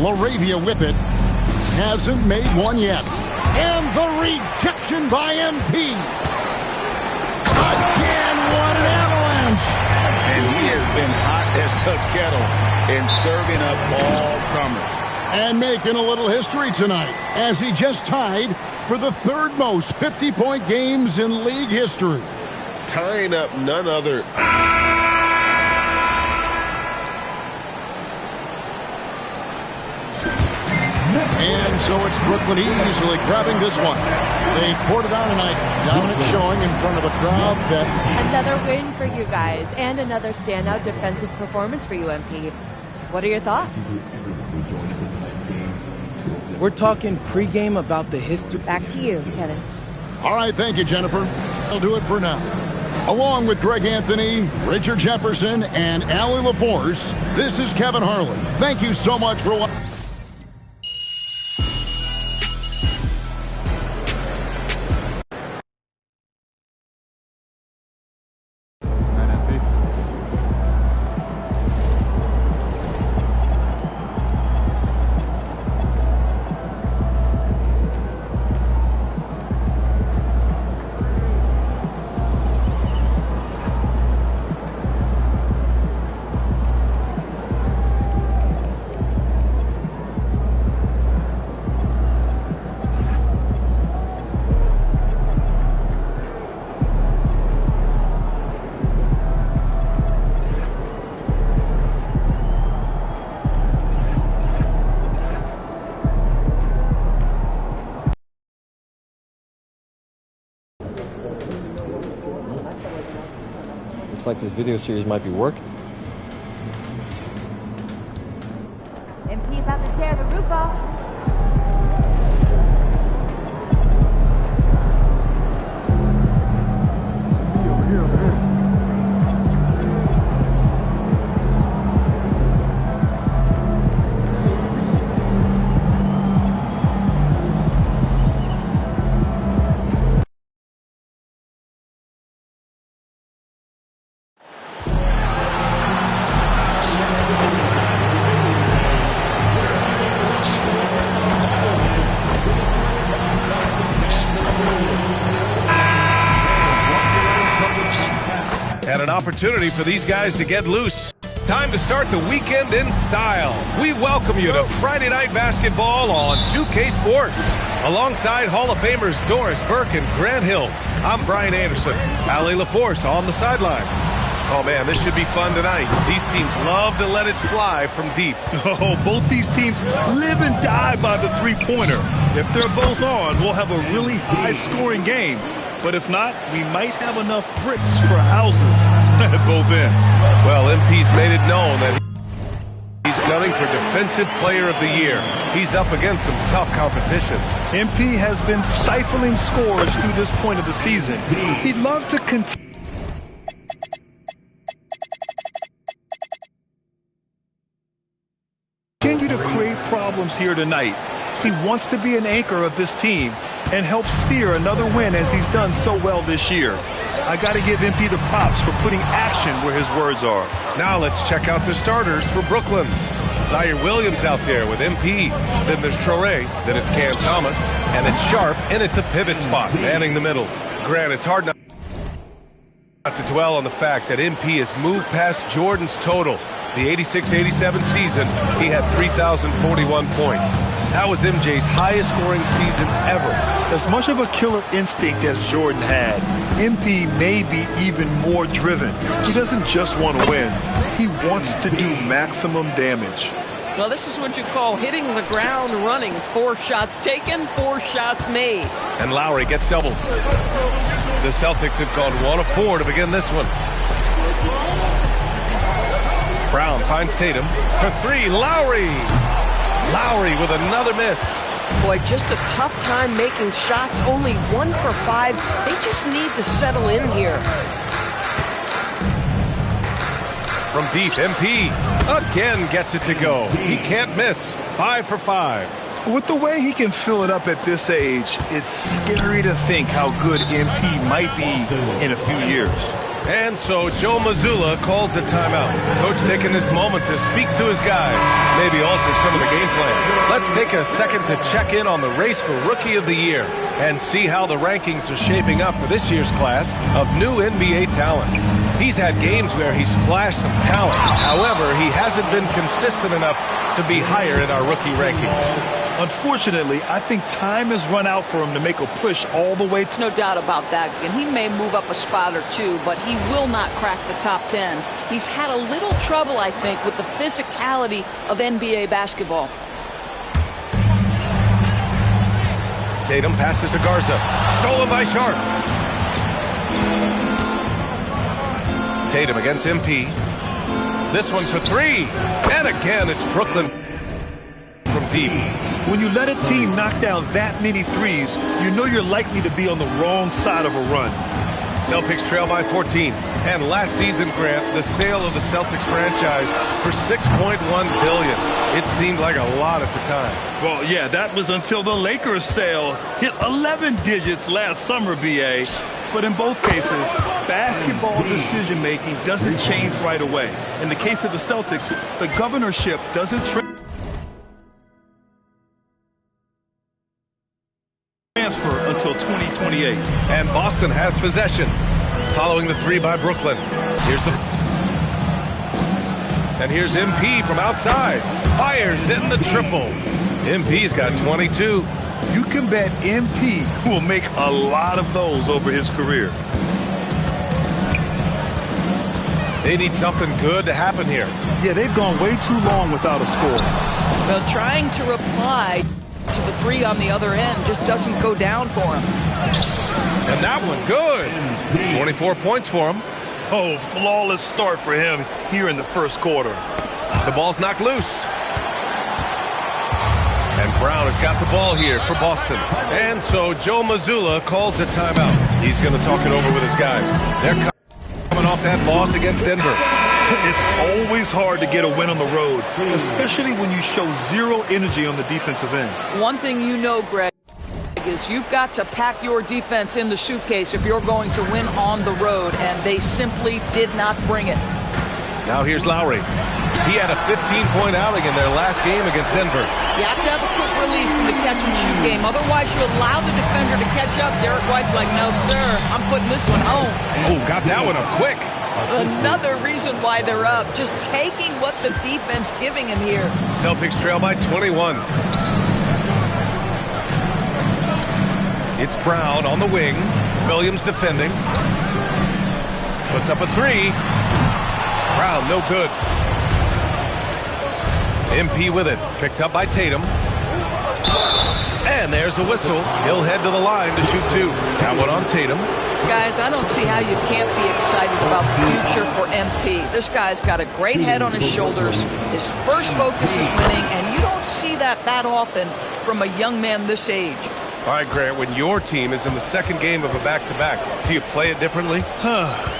LaRavia with it. Hasn't made one yet. And the rejection by MP. Again, what an avalanche. And he has been hot as a kettle in serving up all comers. And making a little history tonight as he just tied for the third most 50-point games in league history. Tying up none other. And so it's Brooklyn easily grabbing this one. They poured it on tonight. Dominant showing in front of a crowd that... Another win for you guys and another standout defensive performance for UMP. What are your thoughts? We're talking pregame about the history. Back to you, Kevin. All right, thank you, Jennifer. I'll do it for now. Along with Greg Anthony, Richard Jefferson, and Allie LaForce, this is Kevin Harlan. Thank you so much for watching. Looks like this video series might be working. MP about to tear the roof off. And an opportunity for these guys to get loose. Time to start the weekend in style. We welcome you to Friday Night Basketball on 2K Sports. Alongside Hall of Famers Doris Burke and Grant Hill, I'm Brian Anderson. Allie LaForce on the sidelines. Oh man, this should be fun tonight. These teams love to let it fly from deep. Oh, both these teams live and die by the three-pointer. If they're both on, we'll have a really high-scoring game. But if not, we might have enough bricks for houses at both ends. Well, MP's made it known that he's gunning for Defensive Player of the Year. He's up against some tough competition. MP has been stifling scores through this point of the season. He'd love to continue to create problems here tonight. He wants to be an anchor of this team and help steer another win as he's done so well this year. I got to give MP the props for putting action where his words are. Now let's check out the starters for Brooklyn. Zaire Williams out there with MP. Then there's Traoré. Then it's Cam Thomas. And it's Sharp in at the pivot spot, manning the middle. Grant, it's hard not to dwell on the fact that MP has moved past Jordan's total. The 86-87 season, he had 3,041 points. That was MJ's highest scoring season ever. As much of a killer instinct as Jordan had, MP may be even more driven. He doesn't just want to win. He wants to do maximum damage. Well, this is what you call hitting the ground running. 4 shots taken, 4 shots made. And Lowry gets doubled. The Celtics have gone 1 of 4 to begin this one. Brown finds Tatum for 3. Lowry with another miss. Boy, just a tough time making shots. Only 1 for 5. They just need to settle in here. From deep, MP again gets it to go. He can't miss. 5 for 5. With the way he can fill it up at this age, it's scary to think how good MP might be in a few years. And so Joe Mazzulla calls a timeout. Coach taking this moment to speak to his guys, maybe alter some of the game plan. Let's take a second to check in on the race for Rookie of the Year and see how the rankings are shaping up for this year's class of new NBA talents. He's had games where he's flashed some talent. However, he hasn't been consistent enough to be higher in our rookie rankings. Unfortunately, I think time has run out for him to make a push all the way to... No doubt about that. And he may move up a spot or two, but he will not crack the top 10. He's had a little trouble, I think, with the physicality of NBA basketball. Tatum passes to Garza. Stolen by Sharp. Tatum against MP. This one for three. And again, it's Brooklyn from deep. When you let a team knock down that many threes, you know you're likely to be on the wrong side of a run. Celtics trail by 14. And last season, Grant, the sale of the Celtics franchise for $6.1 billion. It seemed like a lot at the time. Well, yeah, that was until the Lakers sale hit 11 digits last summer, BA. But in both cases, basketball decision-making doesn't change right away. In the case of the Celtics, the governorship doesn't transfer until 2028. And Boston has possession. Following the three by Brooklyn. Here's MP from outside. Fires in the triple. MP's got 22. You can bet MP will make a lot of those over his career. They need something good to happen here. Yeah, they've gone way too long without a score. Well, trying to reply to the three on the other end just doesn't go down for him. And that one good. 24 points for him. Oh, flawless start for him here in the first quarter. The ball's knocked loose. And Brown has got the ball here for Boston. And so Joe Mazzulla calls a timeout. He's going to talk it over with his guys. They're coming off that loss against Denver. It's always hard to get a win on the road, especially when you show zero energy on the defensive end. One thing you know, Greg, is you've got to pack your defense in the suitcase if you're going to win on the road, and they simply did not bring it. Now here's Lowry. He had a 15-point outing in their last game against Denver. You have to have a quick release in the catch-and-shoot game. Otherwise, you allow the defender to catch up. Derek White's like, no, sir, I'm putting this one home. Oh, got that one up quick. Another reason why they're up. Just taking what the defense giving him here. Celtics trail by 21. It's Brown on the wing. Williams defending. Puts up a three. Brown, no good. MP with it. Picked up by Tatum. And there's a whistle. He'll head to the line to shoot two. That one on Tatum. Guys, I don't see how you can't be excited about the future for MP. This guy's got a great head on his shoulders. His first focus is winning, and you don't see that often from a young man this age. All right, Grant, when your team is in the second game of a back-to-back, do you play it differently?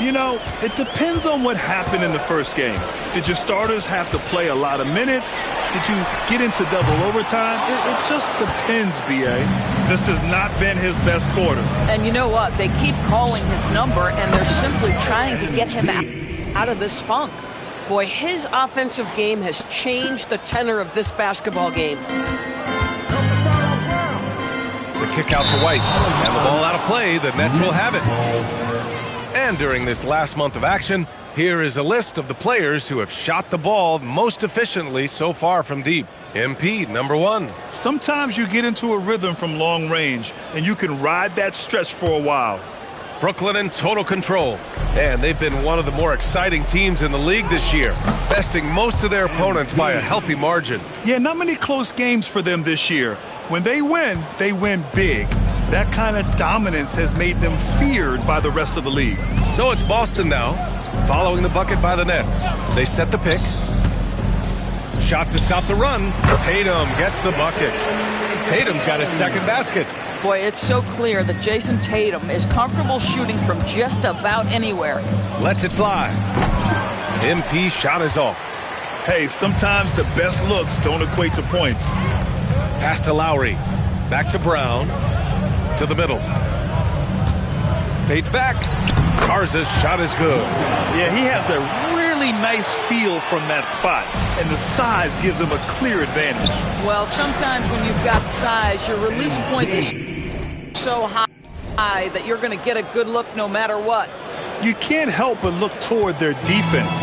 You know, it depends on what happened in the first game. Did your starters have to play a lot of minutes? Did you get into double overtime? It just depends, B.A. This has not been his best quarter. And you know what? They keep calling his number, and they're simply trying to get him out of this funk. Boy, his offensive game has changed the tenor of this basketball game. The kick out to White, and the ball out of play. The Nets will have it. And during this last month of action, here is a list of the players who have shot the ball most efficiently so far from deep. MP, number one. Sometimes you get into a rhythm from long range, and you can ride that stretch for a while. Brooklyn in total control, and they've been one of the more exciting teams in the league this year, besting most of their opponents by a healthy margin. Yeah, not many close games for them this year. When they win big. That kind of dominance has made them feared by the rest of the league. So it's Boston now, following the bucket by the Nets. They set the pick. Shot to stop the run. Tatum gets the bucket. Tatum's got his second basket. Boy, it's so clear that Jason Tatum is comfortable shooting from just about anywhere. Lets it fly. MP shot is off. Hey, sometimes the best looks don't equate to points. Pass to Lowry. Back to Brown. To the middle. Fades back. Garza's shot is good. Yeah, he has a really nice feel from that spot, and the size gives him a clear advantage. Well, sometimes when you've got size, your release point is so high that you're going to get a good look no matter what. You can't help but look toward their defense.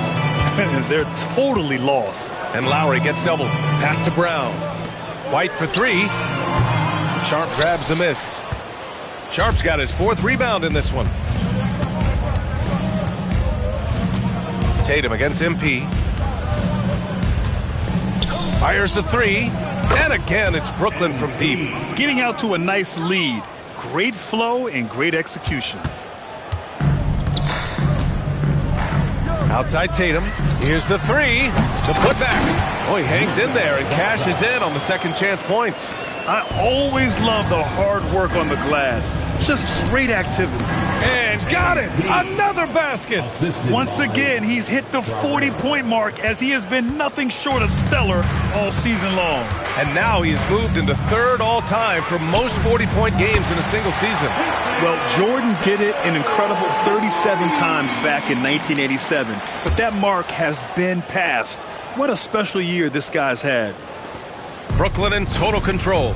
They're totally lost. And Lowry gets doubled. Pass to Brown. White for three. Sharp grabs the miss. Sharp's got his 4th rebound in this one. Tatum against MP. Fires the three. And again, it's Brooklyn from deep. Getting out to a nice lead. Great flow and great execution. Outside Tatum. Here's the three. The putback. Oh, he hangs in there and cashes in on the second chance points. I always love the hard work on the glass. Just great activity. And got it! Another basket! Once again, he's hit the 40-point mark as he has been nothing short of stellar all season long. And now he has moved into 3rd all-time for most 40-point games in a single season. Well, Jordan did it an incredible 37 times back in 1987, but that mark has been passed. What a special year this guy's had. Brooklyn in total control.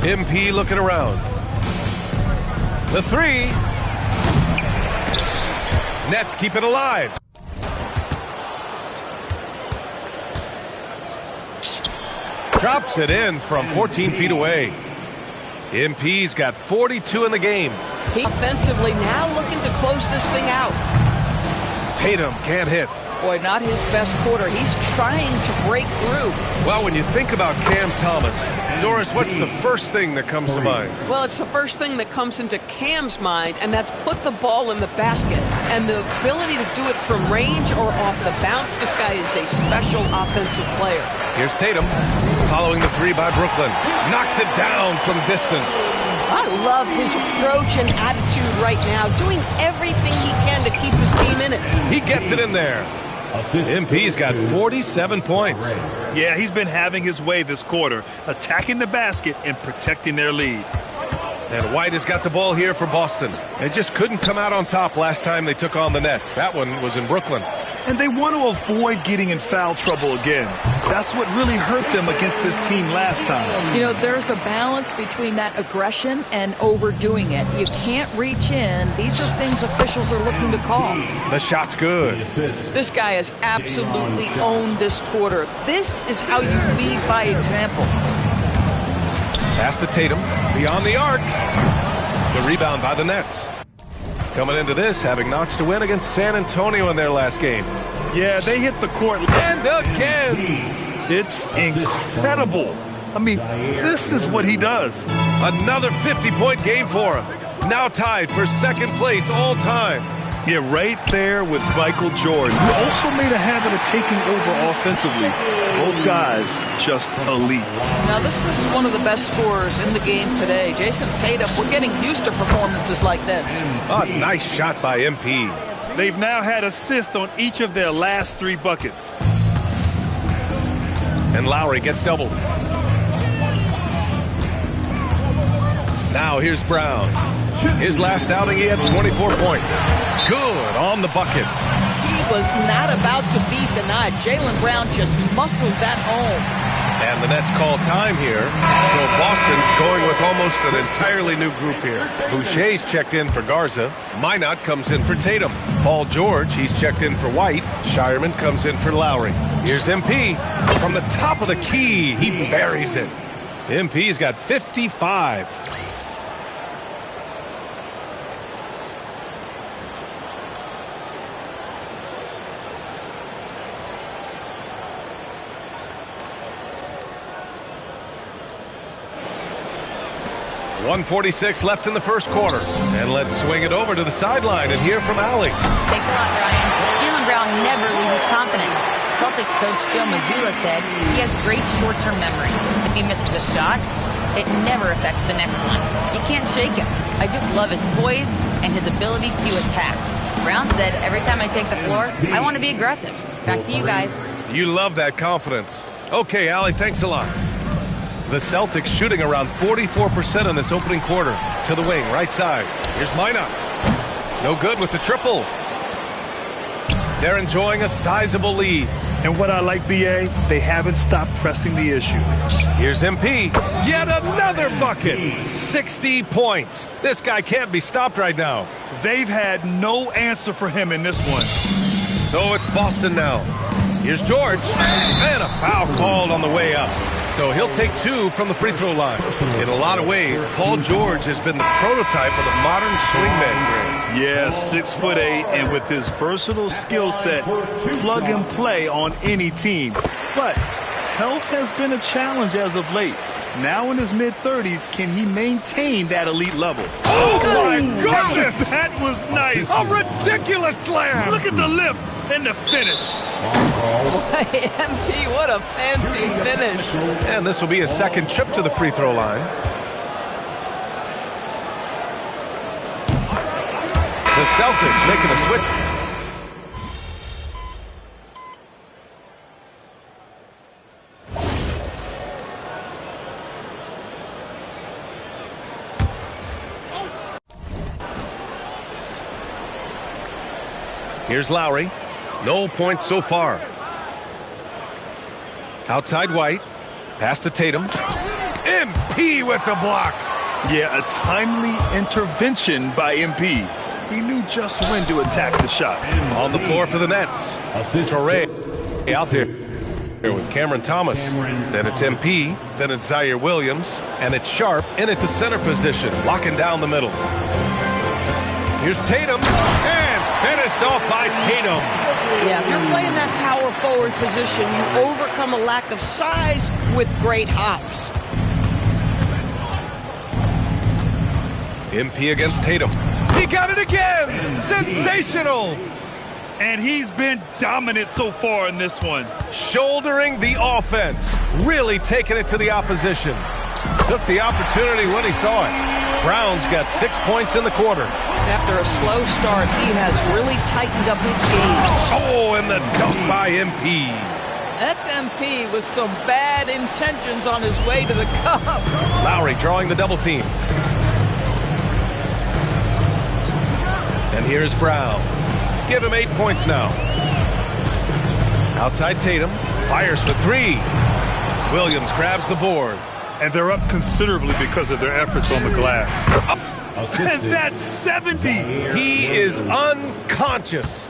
MP looking around. The three. Nets keep it alive. Drops it in from 14 feet away. MP's got 42 in the game. He offensively now looking to close this thing out. Tatum can't hit. Boy, not his best quarter. He's trying to break through. Well, when you think about Cam Thomas, Doris, what's the first thing that comes to mind? Well, it's the first thing that comes into Cam's mind, and that's put the ball in the basket. And the ability to do it from range or off the bounce, this guy is a special offensive player. Here's Tatum, following the three by Brooklyn. Knocks it down from distance. I love his approach and attitude right now, doing everything he can to keep his team in it. He gets it in there. MP's got 47 points. Yeah, he's been having his way this quarter, attacking the basket and protecting their lead. And White has got the ball here for Boston. They just couldn't come out on top last time they took on the Nets. That one was in Brooklyn. And they want to avoid getting in foul trouble again. That's what really hurt them against this team last time. You know, there's a balance between that aggression and overdoing it. You can't reach in. These are things officials are looking to call. The shot's good. This guy has absolutely owned this quarter. This is how you lead by example. Pass to Tatum, beyond the arc. The rebound by the Nets. Coming into this, having notched a win against San Antonio in their last game. Yeah, they hit the court. And again! It's incredible. I mean, this is what he does. Another 50-point game for him. Now tied for second place all time. Yeah, right there with Michael Jordan, who also made a habit of taking over offensively. Both guys just elite. Now, this is one of the best scorers in the game today. Jason Tatum, we're getting used to performances like this. A nice shot by MP. They've now had assists on each of their last 3 buckets. And Lowry gets doubled. Now here's Brown. His last outing, he had 24 points. Good on the bucket. He was not about to be denied. Jaylen Brown just muscles that home. And the Nets call time here. So Boston going with almost an entirely new group here. Boucher's checked in for Garza. Minot comes in for Tatum. Paul George, he's checked in for White. Shireman comes in for Lowry. Here's MP. From the top of the key, he buries it. MP's got 55. .146 left in the first quarter. And let's swing it over to the sideline and hear from Allie. Thanks a lot, Ryan. Jaylen Brown never loses confidence. Celtics coach Joe Mazzulla said he has great short-term memory. If he misses a shot, it never affects the next one. You can't shake him. I just love his poise and his ability to attack. Brown said, every time I take the floor, I want to be aggressive. Back to you guys. You love that confidence. Okay, Allie, thanks a lot. The Celtics shooting around 44% in this opening quarter. To the wing, right side. Here's Minot. No good with the triple. They're enjoying a sizable lead. And what I like, B.A., they haven't stopped pressing the issue. Here's MP. Yet another bucket. 60 points. This guy can't be stopped right now. They've had no answer for him in this one. So it's Boston now. Here's George. And a foul called on the way up. So he'll take 2 from the free throw line. In a lot of ways, Paul George has been the prototype of the modern swingman. Yeah, 6'8", and with his versatile skill set, plug and play on any team. But health has been a challenge as of late. Now in his mid-30s, can he maintain that elite level? Oh my goodness! That was nice. A ridiculous slam. Look at the lift and the finish. MP, what a fancy finish. And this will be his second trip to the free throw line. The Celtics making a switch. Here's Lowry. No points so far. Outside White. Pass to Tatum. MP with the block. Yeah, a timely intervention by MP. He knew just when to attack the shot. On the floor for the Nets. Torrey out there with Cameron Thomas. Then it's MP. Then it's Zaire Williams. And it's Sharp in at the center position, locking down the middle. Here's Tatum. And finished off by Tatum. Yeah, if you're playing that power forward position, you overcome a lack of size with great hops. MP against Tatum. He got it again! Sensational! And he's been dominant so far in this one. Shouldering the offense. Really taking it to the opposition. Took the opportunity when he saw it. Brown's got 6 points in the quarter. After a slow start, he has really tightened up his game. Oh, and the dunk by MP. That's MP with some bad intentions on his way to the cup. Lowry drawing the double team. And here's Brown. Give him 8 points now. Outside Tatum. Fires for 3. Williams grabs the board. And they're up considerably because of their efforts on the glass. And that's 70. He is unconscious.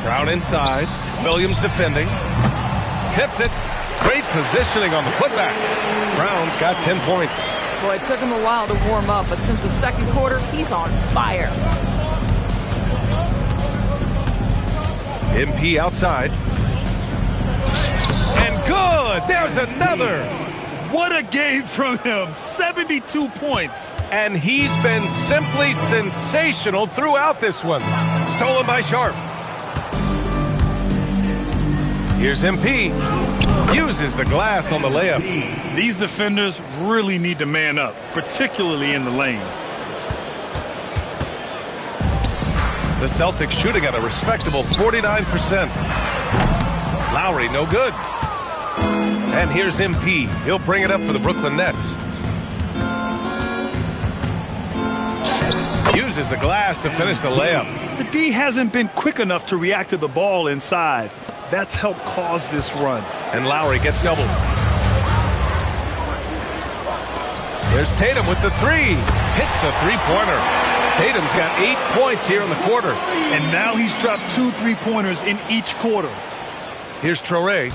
Brown inside. Williams defending. Tips it. Great positioning on the putback. Brown's got 10 points. Boy, it took him a while to warm up, but since the second quarter, he's on fire. MP outside. And good! There's another! What a game from him. 72 points. And he's been simply sensational throughout this one. Stolen by Sharp. Here's MP. Uses the glass on the layup. These defenders really need to man up, particularly in the lane. The Celtics shooting at a respectable 49%. Lowry, no good. And here's MP. He'll bring it up for the Brooklyn Nets. Uses the glass to finish the layup. The D hasn't been quick enough to react to the ball inside. That's helped cause this run. And Lowry gets doubled. There's Tatum with the 3. Hits a three-pointer. Tatum's got 8 points here in the quarter. And now he's dropped 2 3-pointers in each quarter. Here's Traoré.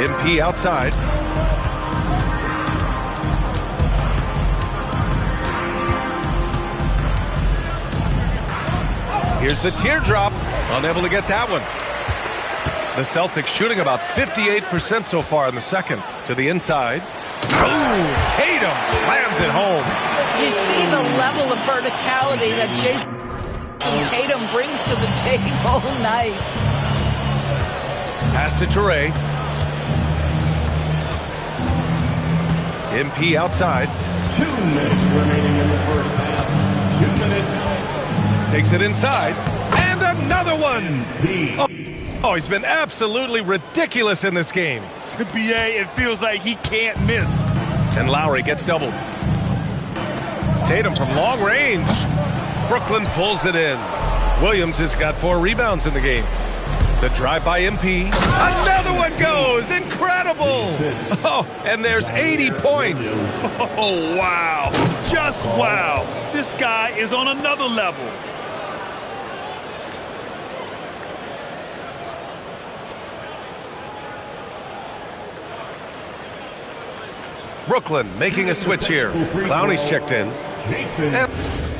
MP outside. Here's the teardrop. Unable to get that one. The Celtics shooting about 58% so far in the second. To the inside. Ooh, Tatum slams it home. You see the level of verticality that Jason Tatum brings to the table. Nice. Pass to Touré. MP outside. 2 minutes remaining in the first half. 2 minutes. Takes it inside. And another one. Oh. Oh, he's been absolutely ridiculous in this game. BA, it feels like he can't miss. And Lowry gets doubled. Tatum from long range. Brooklyn pulls it in. Williams has got 4 rebounds in the game. The drive by MP. Another one goes. Incredible. Oh, and there's 80 points. Oh, wow. Just wow. This guy is on another level. Brooklyn making a switch here. Clowney's checked in. Jason.